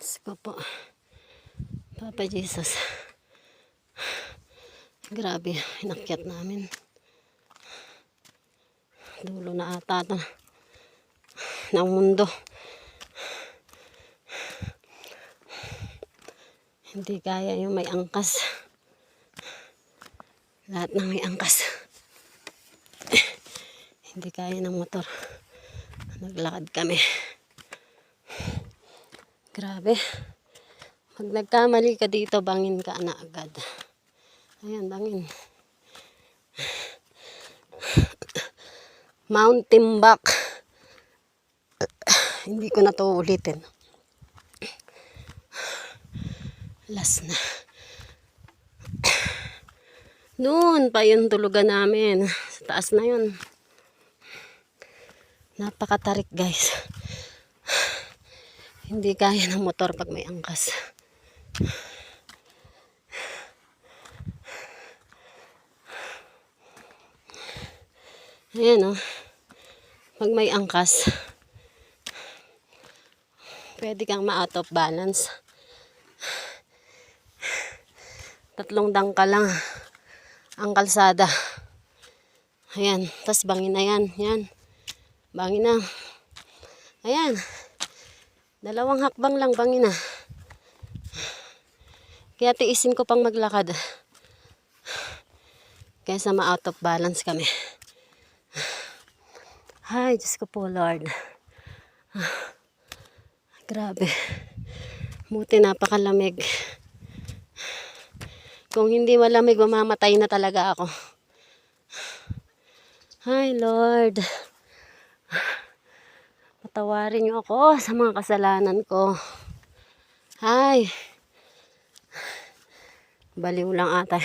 Diyos ko po. Papa Jesus. Grabe, inakyat namin. Dulo na ata ito ng mundo. Hindi kaya yung may angkas. Lahat ng may angkas. Hindi kaya ng motor. Naglakad kami. Grabe. Pag nagkamali ka dito, bangin ka na agad. Ayan, bangin. Mount Timbak. Hindi ko na to ulitin. Last na. Noon pa yung tulugan namin. Sa taas na yun. Napakatarik guys. Hindi kaya ng motor pag may angkas. Ayan o. Pag may angkas, pwede kang ma-out of balance. 3 dangkal lang ang kalsada. Ayan. Tapos bangin na yan. Yan. Bangin na. Ayan. 2 hakbang lang bangin na. Kaya tiisin ko pang maglakad. Kaysa ma-out of balance kami. Ay, Diyos ko po, Lord. Grabe. Buti napakalamig. Kung hindi malamig, mamamatay na talaga ako. Ay, Lord. Patawarin niyo ako sa mga kasalanan ko. Ay. Baliw lang ata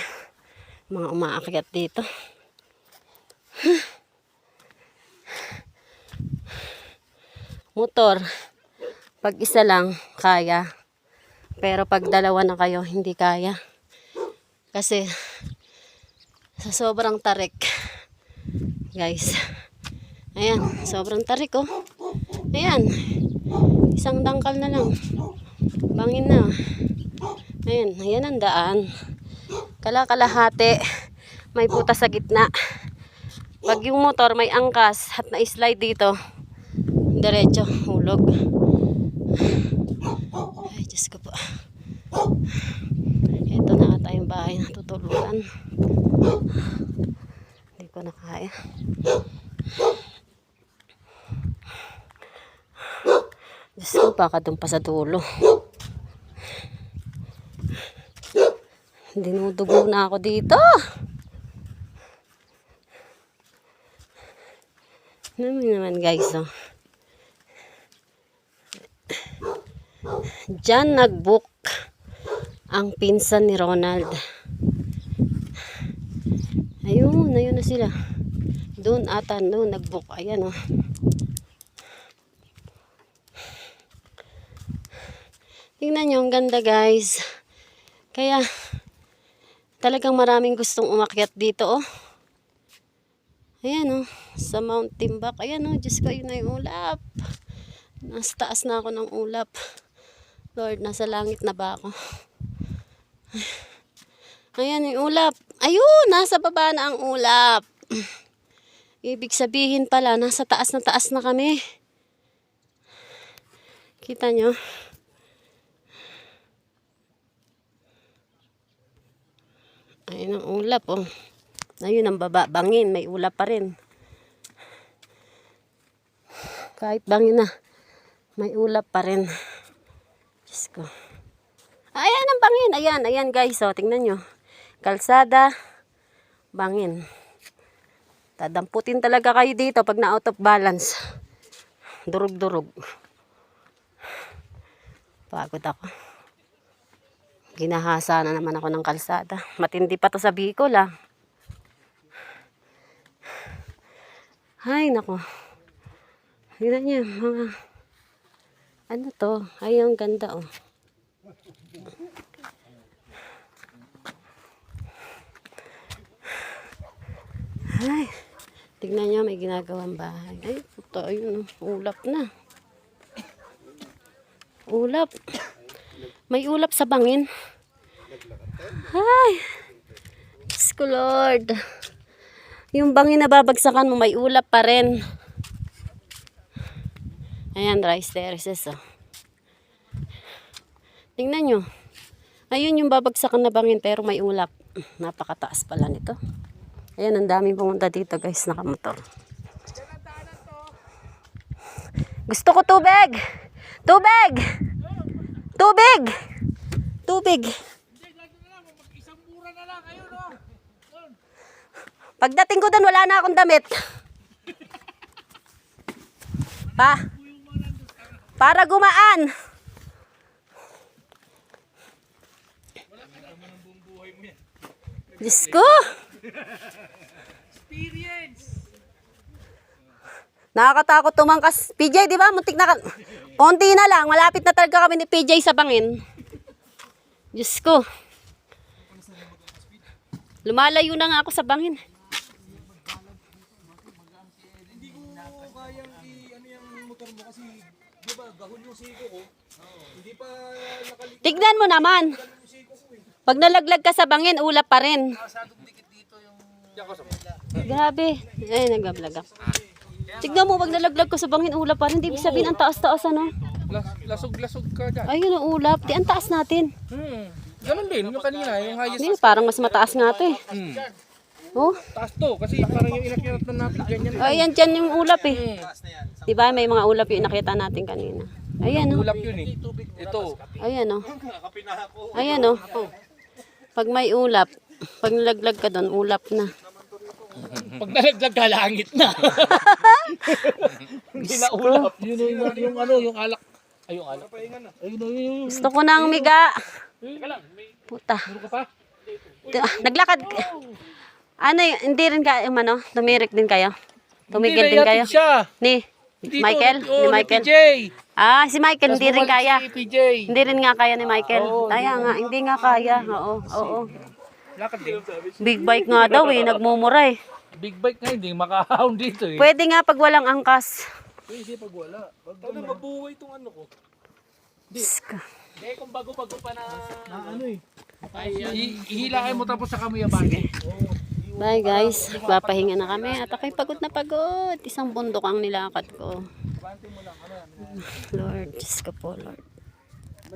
mga umaakyat dito. Motor, pag isa lang, kaya. Pero pag 2 na kayo, hindi kaya. Kasi, sa sobrang tarik, guys. Ayan, sobrang tarik oh. Ayan, 1 dangkal na lang. Bangin na. Ayan, ayan ang daan. Kalakalahati, may butas sa gitna. Pag yung motor may angkas at na-slide dito, diretso, hulog. Ay, Diyos ko po. Ito na ata yung bahay na tutulugan. Hindi ko na kaya. Diyos ko, baka doon pa sa dulo. Dinudugo na ako dito. Naman guys, oh. Diyan nag-book ang pinsan ni Ronald. Ayun na sila. Doon ata, doon nag-book. Ayan, oh. Tingnan nyo, ang ganda guys. Kaya, talagang maraming gustong umakyat dito, oh. Ayan, oh. Sa Mount Timbak. Ayan, oh. Diyos ko, yun na yung ulap. Nasa taas na ako ng ulap. Lord, nasa langit na ba ako? Ayan yung ulap. Ayun, nasa baba na ang ulap. Ibig sabihin pala, nasa taas na kami. Kita nyo? Ayun ang ulap, oh. Ayun ang baba, bangin, may ulap pa rin. Kahit bangin na, may ulap pa rin. Diyos ko. Ayan ang bangin, ayan guys, oh, tingnan nyo. Kalsada, bangin. Dadamputin talaga kayo dito pag na out of balance. Durug-durug. Pagod ako. Ginahasa na naman ako ng kalsada. Matindi pa to sa Bicol, ah. Ay, nako. Tignan niyo, mga... Ano to? Ay, ang ganda, oh. Ay, tignan niyo, may ginagawang bahay. Ay, puto, ayun, ulap na. Ulap. May ulap sa bangin. Ay, Diyos ko Lord. Yung bangin na babagsakan mo, may ulap pa rin. Ayan, rice terraces, oh. Tingnan nyo. Ayun yung babagsakan na bangin, pero may ulap. Napakataas pala nito. Ayan, ang daming pumunta dito, guys, nakamotor. Gusto ko tubig! Tubig! Tubig! Tubig! Pagdating ko doon, wala na akong damit. Para gumaan. Diyos ko. Nakakatakot tumangkas. PJ, di ba? Muntik na konti na lang. Malapit na talaga kami ni PJ sa bangin. Diyos ko. Lumalayo na nga ako sa bangin. Hindi ko kayang ano yung motor mo kasi di ba gahon yung siko ko. Hindi pa nakalimutan Tignan mo naman. yung siko ko eh. Pag nalaglag ka sa bangin, ulap pa rin. Masadong dikit dito yung Grabe. Ay, nagbablog ako. Tignan mo, pag nalaglag ka sa bangin, ulap pa rin. Di ibig sabihin, ang taas-taas, ano? lasog-lasog ka dyan. Ayun ang ulap. Di, ang taas natin. Ganun din yung kanina, yung highest. Hindi, parang mas mataas nga ito eh. Oh. Taas to kasi parang yung inakyat na natin ganyan. Ayan, dyan yung ulap eh. Di ba, may mga ulap yung nakita natin kanina. Ayan oh. Ulap yun eh. Ito. Ayan oh. Ayan oh. Pag may ulap, pag nalaglag ka doon, ulap na. Pag nalaglag ka, langit na. Hindi na ulap. Yun yung ano, yung alak. Ay, yung alak. Ayun. Gusto ko ng miga. Teka lang, Puta. meron ka pa? Naglakad. Ano yun, hindi rin kayo, ano, tumirik din kayo? Tumigil din kayo? Siya. Ni Michael? Ni Michael? PJ. Ah, si Michael, hindi rin kaya. Si PJ. Hindi rin nga kaya ni Michael. Kaya nga, hindi nga kaya. Oo, oo. Lakad din. Big bike nga daw eh, nagmumura eh. Big bike nga, hindi makahawon dito eh. Pwede nga pag walang angkas. Pwede pag wala. Pag mabuhay itong ano ko. Eh, kung bago-bago pa na ano eh. Ihilain mo tapos sa kami abante. Bye guys, papahinga na kami at ako'y pagod na pagod. Isang bundok ang nilakad ko. Lord, Diyos ko po Lord.